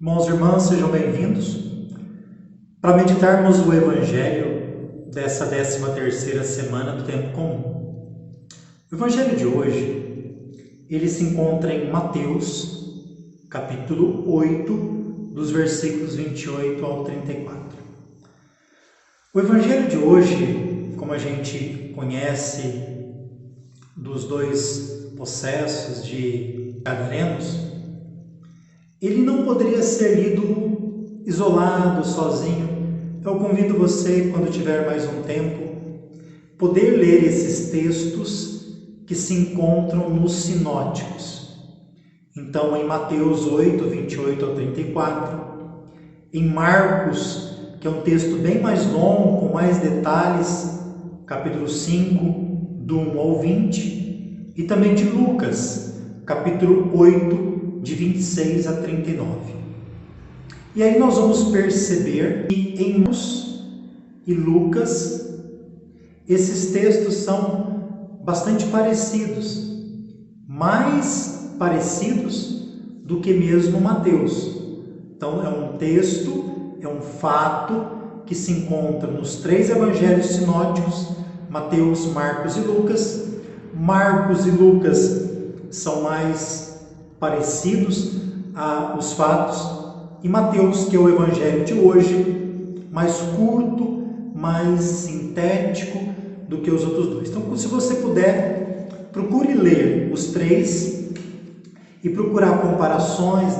Irmãos e irmãs, sejam bem-vindos para meditarmos o Evangelho dessa 13ª semana do Tempo Comum. O Evangelho de hoje, ele se encontra em Mateus, capítulo 8, dos versículos 28 ao 34. O Evangelho de hoje, como a gente conhece dos dois possessos de Gadarenos, ele não poderia ser lido isolado, sozinho. Eu convido você, quando tiver mais um tempo, poder ler esses textos que se encontram nos sinóticos. Então, em Mateus 8, 28 ao 34, em Marcos, que é um texto bem mais longo, com mais detalhes, capítulo 5, do 1 ao 20, e também de Lucas, capítulo 8, de 26 a 39. E aí nós vamos perceber que em Marcos e Lucas, esses textos são bastante parecidos, mais parecidos do que mesmo Mateus. Então é um texto, é um fato que se encontra nos três evangelhos sinóticos, Mateus, Marcos e Lucas. Marcos e Lucas são mais parecidos aos fatos, e Mateus, que é o evangelho de hoje, mais curto, mais sintético do que os outros dois. Então, se você puder, procure ler os três e procurar comparações,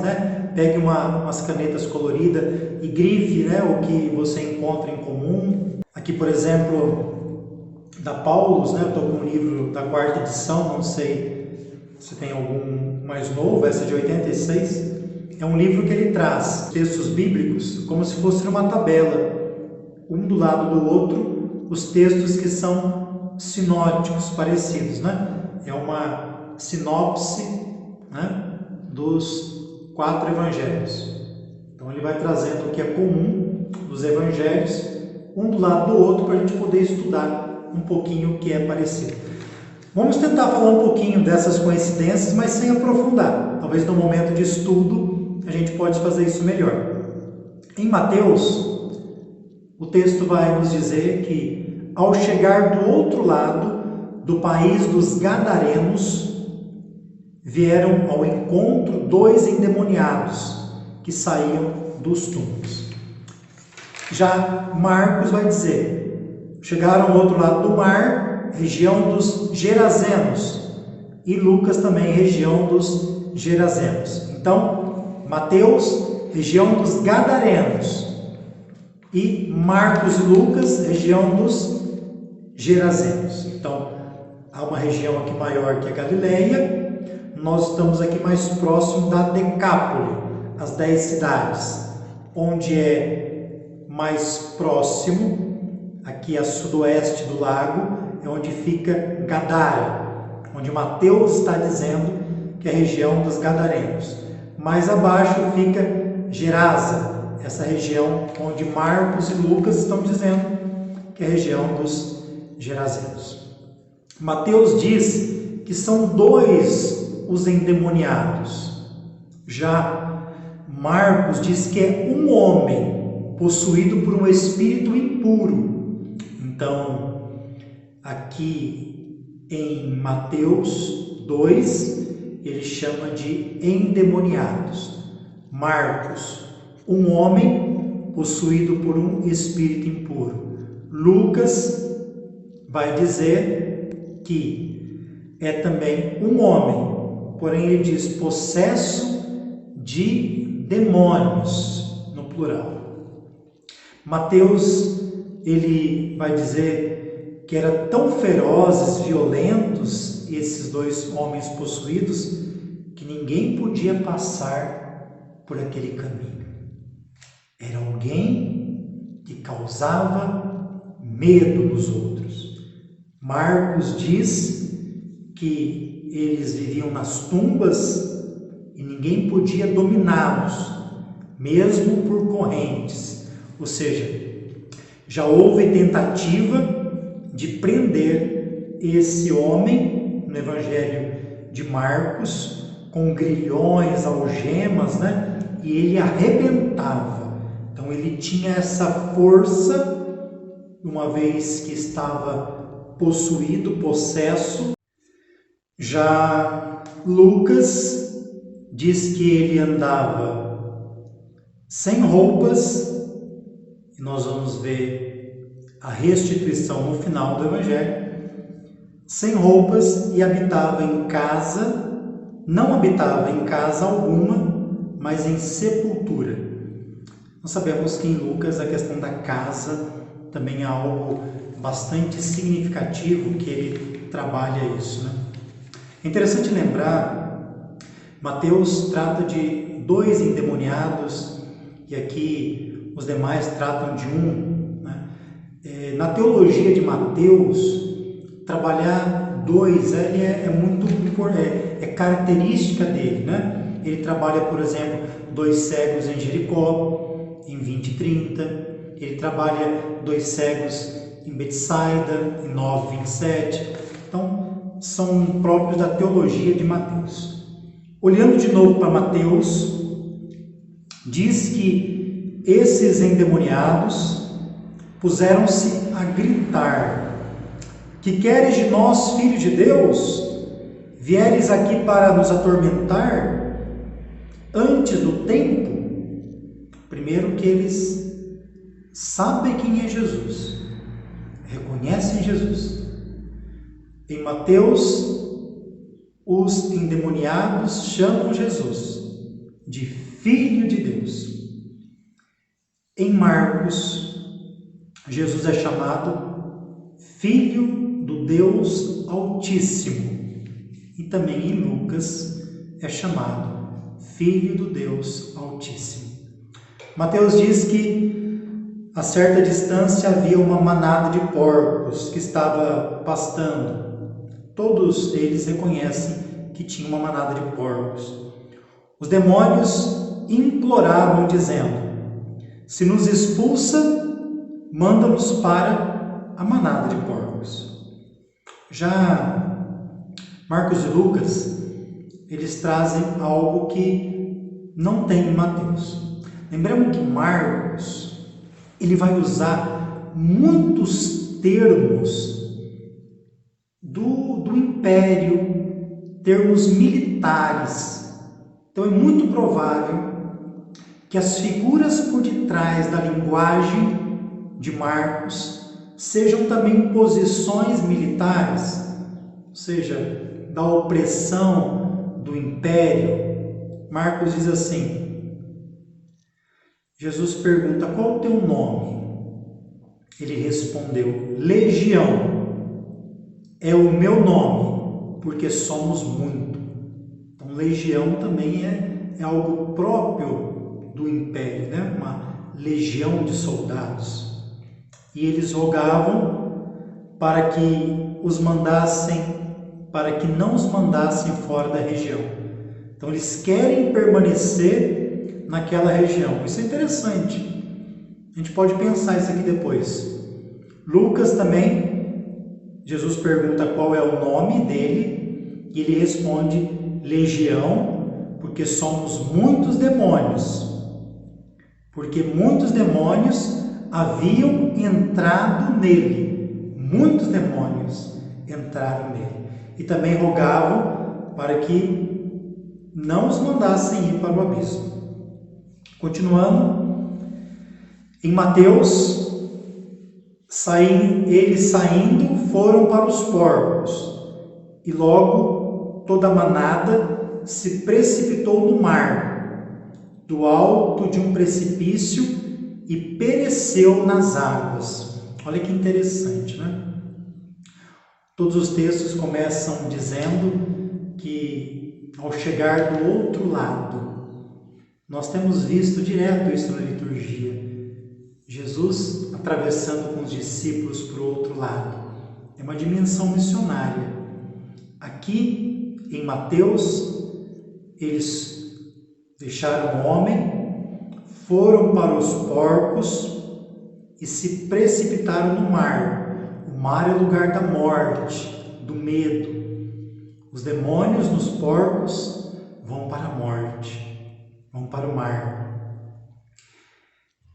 Pegue umas canetas coloridas e grife, o que você encontra em comum. Aqui, por exemplo, da Paulus, eu estou com um livro da 4ª edição, não sei se tem algum mais novo, essa de 86, é um livro que ele traz textos bíblicos como se fosse uma tabela, um do lado do outro, os textos que são sinóticos, parecidos, É uma sinopse, dos 4 evangelhos. Então ele vai trazendo o que é comum dos evangelhos, um do lado do outro, para a gente poder estudar um pouquinho o que é parecido. Vamos tentar falar um pouquinho dessas coincidências, mas sem aprofundar. Talvez no momento de estudo a gente pode fazer isso melhor. Em Mateus, o texto vai nos dizer que ao chegar do outro lado do país dos Gadarenos, vieram ao encontro 2 endemoniados que saíam dos túmulos. Já Marcos vai dizer, chegaram ao outro lado do mar, região dos Gerazenos, e Lucas também, região dos Gerazenos. Então, Mateus, região dos Gadarenos, e Marcos e Lucas, região dos Gerazenos. Então, há uma região aqui maior que a Galileia, nós estamos aqui mais próximo da Decápole, as 10 cidades, onde é mais próximo, aqui a sudoeste do lago, é onde fica Gadara, onde Mateus está dizendo que é a região dos Gadarenos. Mais abaixo fica Gerasa, essa região onde Marcos e Lucas estão dizendo que é a região dos Gerazenos. Mateus diz que são 2 os endemoniados. Já Marcos diz que é um homem possuído por um espírito impuro. Então, aqui em Mateus 2, ele chama de endemoniados. Marcos, um homem possuído por um espírito impuro. Lucas vai dizer que é também um homem, porém ele diz possesso de demônios, no plural. Mateus, ele vai dizer que eram tão ferozes, violentos, esses 2 homens possuídos, que ninguém podia passar por aquele caminho. Era alguém que causava medo nos outros. Marcos diz que eles viviam nas tumbas e ninguém podia dominá-los, mesmo por correntes. Ou seja, já houve tentativa de prender esse homem no Evangelho de Marcos com grilhões, algemas, E ele arrebentava. Então ele tinha essa força, uma vez que estava possuído, possesso. Já Lucas diz que ele andava sem roupas, e nós vamos ver a restituição no final do Evangelho, sem roupas, e habitava em casa, não habitava em casa alguma, mas em sepultura. Nós sabemos que em Lucas a questão da casa também é algo bastante significativo, que ele trabalha isso, né? É interessante lembrar, Mateus trata de 2 endemoniados, e aqui os demais tratam de um, né? Na teologia de Mateus, trabalhar 2 é característica dele, né? Ele trabalha, por exemplo, 2 cegos em Jericó, em 20 e 30, ele trabalha 2 cegos em Betsaida, em 9 e 27, então são próprios da teologia de Mateus. Olhando de novo para Mateus, diz que esses endemoniados puseram-se a gritar: que queres de nós, filho de Deus? Vieres aqui para nos atormentar antes do tempo? Primeiro que eles sabem quem é Jesus, reconhecem Jesus. Em Mateus, os endemoniados chamam Jesus de Filho de Deus. Em Marcos, Jesus é chamado Filho do Deus Altíssimo. E também em Lucas é chamado Filho do Deus Altíssimo. Mateus diz que a certa distância havia uma manada de porcos que estava pastando. Todos eles reconhecem que tinha uma manada de porcos. Os demônios imploravam, dizendo: se nos expulsa, manda-nos para a manada de porcos. Já Marcos e Lucas, eles trazem algo que não tem em Mateus. Lembramos que Marcos, ele vai usar muitos termos do império, termos militares. Então é muito provável que as figuras por detrás da linguagem de Marcos sejam também posições militares, ou seja, da opressão do império. Marcos diz assim: Jesus pergunta: qual o teu nome? Ele respondeu: Legião. É o meu nome, porque somos muito. Então, legião também é algo próprio do império, né? Uma legião de soldados. E eles rogavam para que os mandassem, para que não os mandassem fora da região. Então, eles querem permanecer naquela região. Isso é interessante. A gente pode pensar isso aqui depois. Lucas também, Jesus pergunta qual é o nome dele, e ele responde: legião, porque somos muitos demônios. Porque muitos demônios haviam entrado nele. Muitos demônios entraram nele. E também rogavam para que não os mandassem ir para o abismo. Continuando, em Mateus, eles saindo foram para os porcos, e logo toda a manada se precipitou no mar, do alto de um precipício, e pereceu nas águas. Olha que interessante, né? Todos os textos começam dizendo que ao chegar do outro lado, nós temos visto direto isso na liturgia, Jesus atravessando com os discípulos para o outro lado. É uma dimensão missionária. Aqui em Mateus, eles deixaram o homem, foram para os porcos e se precipitaram no mar. O mar é o lugar da morte, do medo. Os demônios nos porcos vão para a morte, vão para o mar.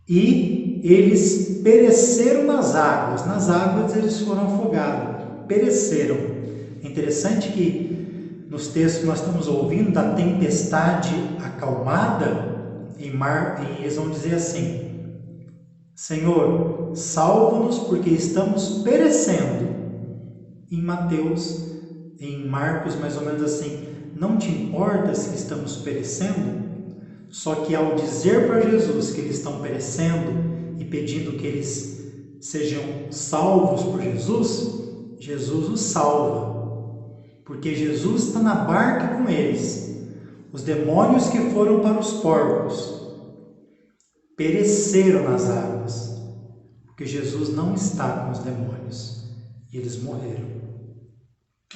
e eles pereceram nas águas eles foram afogados, pereceram. É interessante que nos textos que nós estamos ouvindo da tempestade acalmada, eles vão dizer assim: Senhor, salva-nos porque estamos perecendo. Em Marcos, mais ou menos assim: não te importas que estamos perecendo? Só que ao dizer para Jesus que eles estão perecendo e pedindo que eles sejam salvos por Jesus, Jesus os salva, porque Jesus está na barca com eles. Os demônios que foram para os porcos pereceram nas águas, porque Jesus não está com os demônios e eles morreram.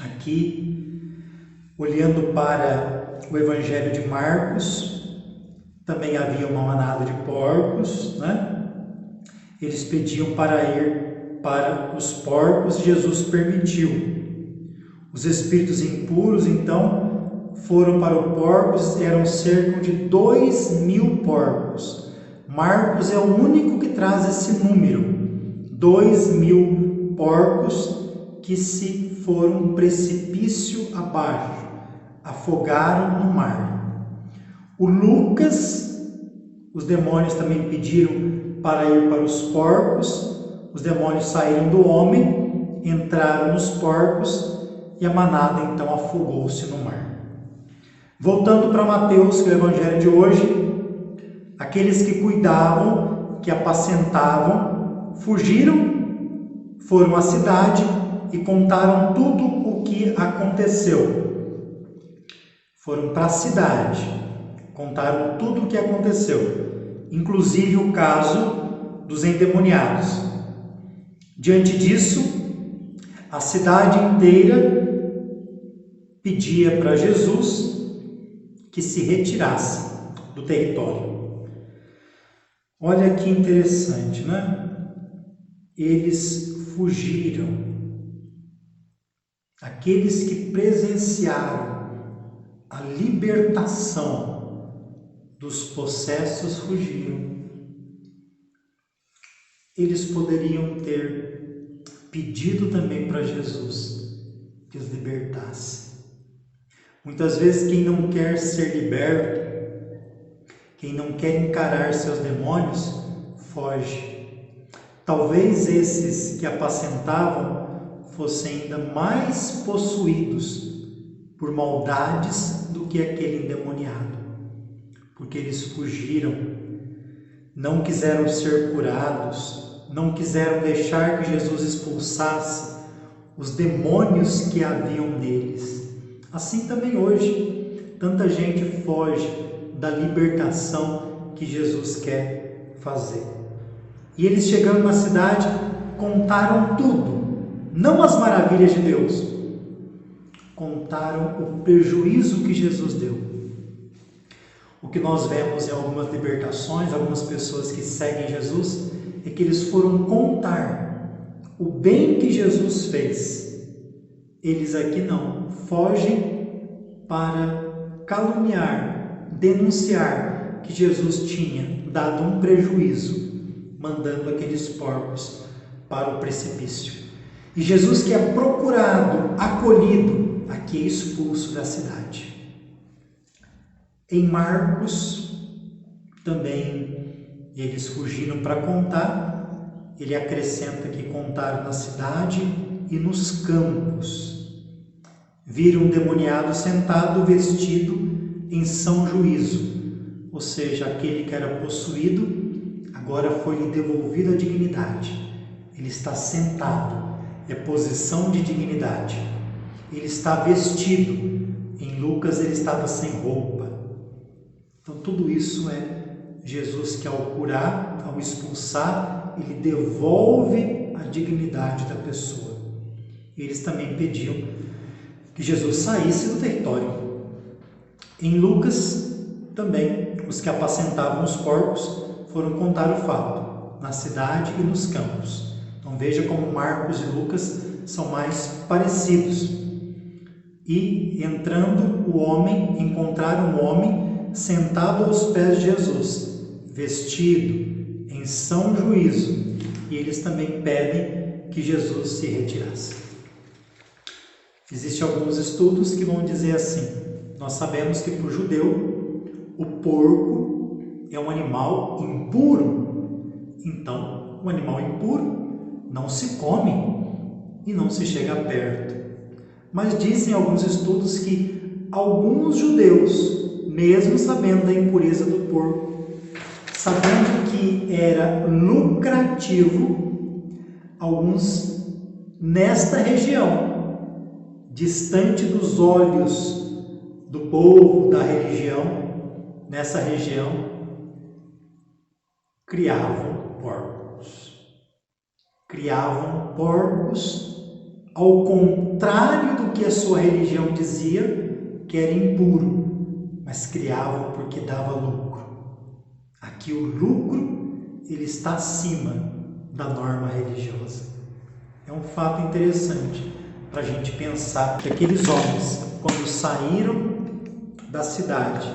Aqui, olhando para o Evangelho de Marcos, também havia uma manada de porcos, né? Eles pediam para ir para os porcos e Jesus permitiu. Os espíritos impuros, então, foram para os porcos, eram cerca de 2.000 porcos. Marcos é o único que traz esse número, 2.000 porcos que se foram um precipício abaixo, afogaram no mar. O Lucas, os demônios também pediram para ir para os porcos, os demônios saíram do homem, entraram nos porcos e a manada então afogou-se no mar. Voltando para Mateus, que é o evangelho de hoje, aqueles que cuidavam, que apacentavam, fugiram, foram à cidade e contaram tudo o que aconteceu. Foram para a cidade, contaram tudo o que aconteceu, inclusive o caso dos endemoniados. Diante disso, a cidade inteira pedia para Jesus que se retirasse do território. Olha que interessante, né? Eles fugiram. Aqueles que presenciaram a libertação dos possessos fugiram. Eles poderiam ter pedido também para Jesus que os libertasse. Muitas vezes quem não quer ser liberto, quem não quer encarar seus demônios, foge. Talvez esses que apacentavam fossem ainda mais possuídos por maldades do que aquele endemoniado, porque eles fugiram, não quiseram ser curados, não quiseram deixar que Jesus expulsasse os demônios que haviam neles. Assim também hoje, tanta gente foge da libertação que Jesus quer fazer. E eles chegando na cidade, contaram tudo, não as maravilhas de Deus, contaram o prejuízo que Jesus deu. O que nós vemos em algumas libertações, algumas pessoas que seguem Jesus, é que eles foram contar o bem que Jesus fez. Eles aqui não, fogem para caluniar, denunciar que Jesus tinha dado um prejuízo, mandando aqueles porcos para o precipício. E Jesus, que é procurado, acolhido, aqui é expulso da cidade. Em Marcos, também eles fugiram para contar, ele acrescenta que contaram na cidade e nos campos. Viram um demoniado sentado, vestido em são juízo, ou seja, aquele que era possuído, agora foi-lhe devolvida a dignidade. Ele está sentado, é posição de dignidade. Ele está vestido, em Lucas ele estava sem roupa. Então tudo isso é Jesus que ao curar, ao expulsar, ele devolve a dignidade da pessoa. Eles também pediam que Jesus saísse do território. Em Lucas também, os que apacentavam os porcos foram contar o fato, na cidade e nos campos. Então veja como Marcos e Lucas são mais parecidos. E entrando o homem, encontraram um homem sentado aos pés de Jesus, vestido em são juízo, e eles também pedem que Jesus se retirasse. Existem alguns estudos que vão dizer assim: nós sabemos que para o judeu o porco é um animal impuro, então o animal impuro não se come e não se chega perto. Mas dizem alguns estudos que alguns judeus, mesmo sabendo da impureza do porco, sabendo que era lucrativo, alguns nesta região, distante dos olhos do povo, da religião, nessa região, criavam porcos. Criavam porcos, ao contrário do que a sua religião dizia, que era impuro, mas criavam porque dava lucro. Aqui o lucro, ele está acima da norma religiosa. É um fato interessante para a gente pensar que aqueles homens, quando saíram da cidade,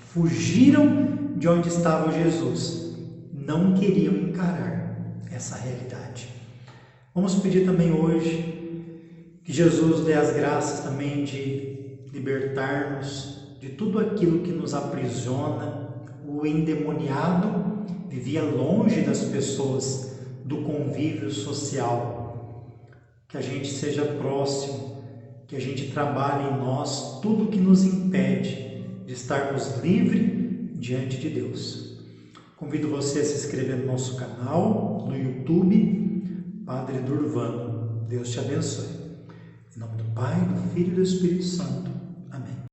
fugiram de onde estava Jesus, não queriam encarar essa realidade. Vamos pedir também hoje que Jesus dê as graças também de libertar-nos de tudo aquilo que nos aprisiona. O endemoniado vivia longe das pessoas, do convívio social. Que a gente seja próximo, que a gente trabalhe em nós tudo que nos impede de estarmos livres diante de Deus. Convido você a se inscrever no nosso canal, no YouTube, Padre Durvano. Deus te abençoe. Em nome do Pai, do Filho e do Espírito Santo.